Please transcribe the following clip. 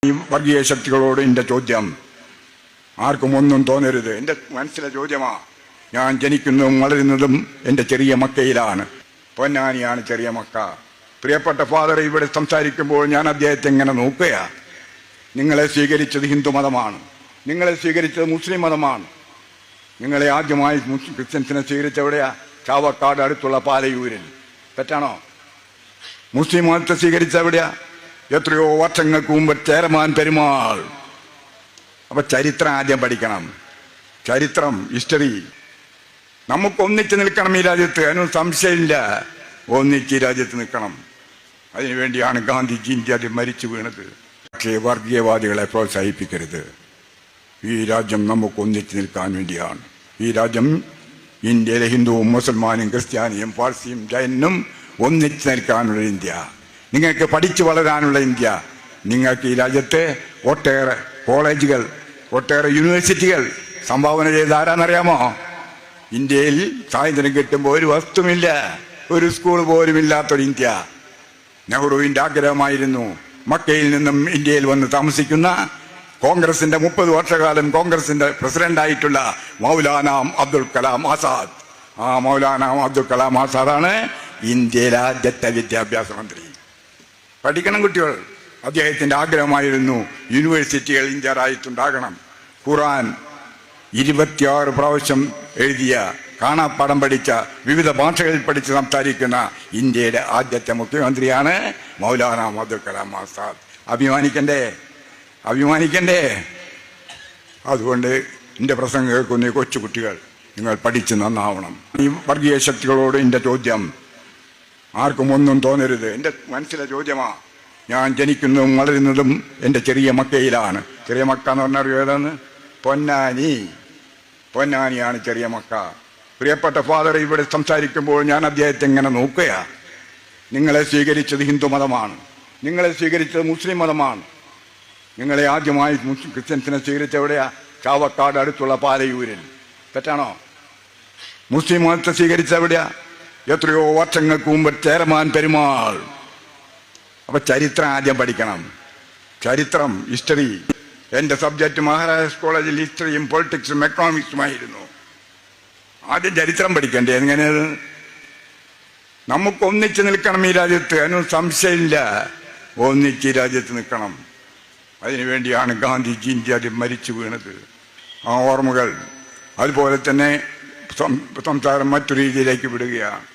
ഈ വർഗീയ ശക്തികളോട് എൻ്റെ ചോദ്യം ആർക്കും ഒന്നും തോന്നരുത്. എൻ്റെ മനസ്സിലെ ചോദ്യമാ. ഞാൻ ജനിക്കുന്നതും വളരുന്നതും എൻ്റെ ചെറിയ മക്കയിലാണ്. പൊന്നാനിയാണ് ചെറിയ മക്ക. പ്രിയപ്പെട്ട ഫാദർ ഇവിടെ സംസാരിക്കുമ്പോൾ ഞാൻ അദ്ദേഹത്തെ ഇങ്ങനെ നോക്കുക. നിങ്ങളെ സ്വീകരിച്ചത് ഹിന്ദു മതമാണ്, നിങ്ങളെ സ്വീകരിച്ചത് മുസ്ലിം മതമാണ്. നിങ്ങളെ ആദ്യമായി ക്രിസ്ത്യൻസിനെ സ്വീകരിച്ച എവിടെയാ? ചാവക്കാട് അടുത്തുള്ള പാലയൂരിൽ. തെറ്റാണോ? മുസ്ലിം മതത്തെ സ്വീകരിച്ച എവിടെയാ? എത്രയോ വർഷങ്ങൾക്ക് മുമ്പ് ചേരമാൻ പെരുമാൾ. അപ്പൊ ചരിത്രം ആദ്യം പഠിക്കണം. ചരിത്രം, ഹിസ്റ്ററി. നമുക്ക് ഒന്നിച്ച് നിൽക്കണം ഈ രാജ്യത്ത്, അതിനൊന്നും സംശയമില്ല. ഒന്നിച്ച് ഈ രാജ്യത്ത് നിൽക്കണം. അതിനുവേണ്ടിയാണ് ഗാന്ധിജി ഇന്ത്യയിൽ മരിച്ചു വീണത്. പക്ഷേ വർഗീയവാദികളെ പ്രോത്സാഹിപ്പിക്കരുത്. ഈ രാജ്യം നമുക്ക് ഒന്നിച്ച് നിൽക്കാൻ വേണ്ടിയാണ്. ഈ രാജ്യം ഇന്ത്യയിലെ ഹിന്ദുവും മുസൽമാനും ക്രിസ്ത്യാനിയും പാർസിയും ജൈനും ഒന്നിച്ച് നിൽക്കാനുള്ള ഇന്ത്യ, നിങ്ങൾക്ക് പഠിച്ചു വളരാനുള്ള ഇന്ത്യ. നിങ്ങൾക്ക് ഈ രാജ്യത്തെ ഒട്ടേറെ കോളേജുകൾ, ഒട്ടേറെ യൂണിവേഴ്സിറ്റികൾ സംഭാവന ചെയ്ത് ആരാന്നറിയാമോ? ഇന്ത്യയിൽ സ്വാതന്ത്ര്യം കിട്ടുമ്പോൾ ഒരു വസ്തുമില്ല, ഒരു സ്കൂൾ പോലും ഇല്ലാത്തൊരു ഇന്ത്യ. നെഹ്റുവിൻ്റെ ആഗ്രഹമായിരുന്നു മക്കയിൽ നിന്നും ഇന്ത്യയിൽ വന്ന് താമസിക്കുന്ന കോൺഗ്രസിന്റെ 30 വർഷക്കാലം കോൺഗ്രസിന്റെ പ്രസിഡന്റായിട്ടുള്ള മൗലാന അബ്ദുൽ കലാം ആസാദ്. ആ മൗലാന അബ്ദുൽ കലാം ആസാദാണ് ഇന്ത്യയിലെ ആദ്യത്തെ വിദ്യാഭ്യാസ മന്ത്രി. പഠിക്കണം കുട്ടികൾ. അദ്ദേഹത്തിന്റെ ആഗ്രഹമായിരുന്നു യൂണിവേഴ്സിറ്റികൾ ഇന്ത്യ രാജ്യത്തുണ്ടാകണം. ഖുർആൻ 26 പ്രാവശ്യം എഴുതിയ, കാണാപ്പാടം പഠിച്ച, വിവിധ ഭാഷകളിൽ പഠിച്ച് സംസാരിക്കുന്ന ഇന്ത്യയുടെ ആദ്യത്തെ മുഖ്യമന്ത്രിയാണ് മൗലാന അബ്ദുൽ കലാം ആസാദ്. അഭിമാനിക്കണ്ടേ? അഭിമാനിക്കണ്ടേ? അതുകൊണ്ട് എൻ്റെ പ്രസംഗം കേൾക്കുന്ന കൊച്ചുകുട്ടികൾ, നിങ്ങൾ പഠിച്ച് നന്നാവണം. ഈ വർഗീയ ശക്തികളോട് എൻ്റെ ചോദ്യം ആർക്കും ഒന്നും തോന്നരുത്. എൻ്റെ മനസ്സിലെ ചോദ്യമാ. ഞാൻ ജനിക്കുന്നതും വളരുന്നതും എൻ്റെ ചെറിയ മക്കയിലാണ്. ചെറിയ മക്ക എന്ന് പറഞ്ഞാൽ ഏതാണ്? പൊന്നാനി. പൊന്നാനിയാണ് ചെറിയ മക്ക. പ്രിയപ്പെട്ട ഫാദർ ഇവിടെ സംസാരിക്കുമ്പോൾ ഞാൻ അദ്ദേഹത്തെ ഇങ്ങനെ നോക്കുക. നിങ്ങളെ സ്വീകരിച്ചത് ഹിന്ദു മതമാണ്, നിങ്ങളെ സ്വീകരിച്ചത് മുസ്ലിം മതമാണ്. നിങ്ങളെ ആദ്യമായി ക്രിസ്ത്യൻസിനെ സ്വീകരിച്ച എവിടെയാ? ചാവക്കാട് അടുത്തുള്ള പാലയൂരിൽ. തെറ്റാണോ? മുസ്ലിം മതത്തെ സ്വീകരിച്ച എവിടെയാ? എത്രയോ വർഷങ്ങൾക്ക് മുമ്പ് ചേരമാൻ പെരുമാൾ. അപ്പൊ ചരിത്രം ആദ്യം പഠിക്കണം. ചരിത്രം, ഹിസ്റ്ററി. എൻ്റെ സബ്ജക്റ്റ് മഹാരാജാസ് കോളേജിൽ ഹിസ്റ്ററിയും പൊളിറ്റിക്സും എക്കണോമിക്സുമായിരുന്നു. ആദ്യം ചരിത്രം പഠിക്കണ്ടേ? എങ്ങനെയത്? നമുക്ക് ഒന്നിച്ച് നിൽക്കണം ഈ രാജ്യത്ത്, അതിനൊന്നും സംശയമില്ല. ഒന്നിച്ച് ഈ രാജ്യത്ത് നിൽക്കണം. അതിനുവേണ്ടിയാണ് ഗാന്ധിജി ഇന്ത്യയിൽ മരിച്ചു വീണത്. ആ ഓർമ്മകൾ. അതുപോലെ തന്നെ സംസാരം മറ്റു രീതിയിലേക്ക് വിടുകയാണ്.